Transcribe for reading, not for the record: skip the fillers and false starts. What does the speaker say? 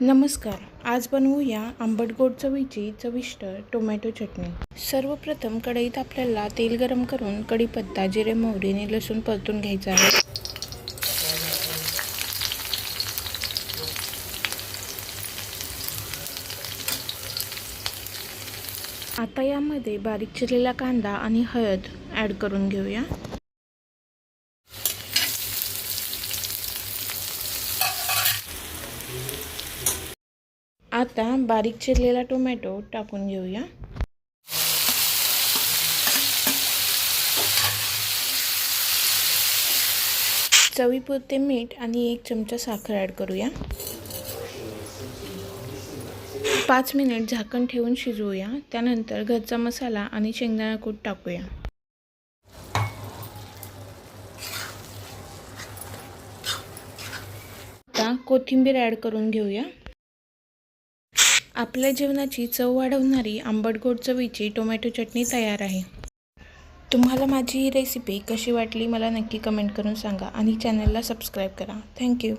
नमस्कार. आज बनवूया आंबट गोड चवीची चविष्ट टोमॅटो चटणी. सर्वप्रथम कढईत आपल्याला तेल गरम करून कढीपत्ता, जिरे, मोहरी आणि लसूण परतून घ्यायचा आहे. आता यामध्ये बारीक चिरलेला कांदा आणि हळद ॲड करून घेऊया. आता बारीक चिरलेला टोमॅटो टाकून घेऊया. चवीपुरते मीठ आणि 1 चमचा साखर ॲड करूया. 5 मिनिट झाकण ठेवून शिजवूया. त्यानंतर घरचा मसाला आणि शेंगदाणा कूट टाकूया. आता कोथिंबीर ॲड करून घेऊया. आपल्या जेवणाची चव वाढवणारी आंबट गोड चवीची टोमॅटो चटणी तयार आहे. तुम्हाला माझी ही रेसिपी कशी वाटली मला नक्की कमेंट करून सांगा आणि चॅनलला सबस्क्राईब करा. थँक्यू.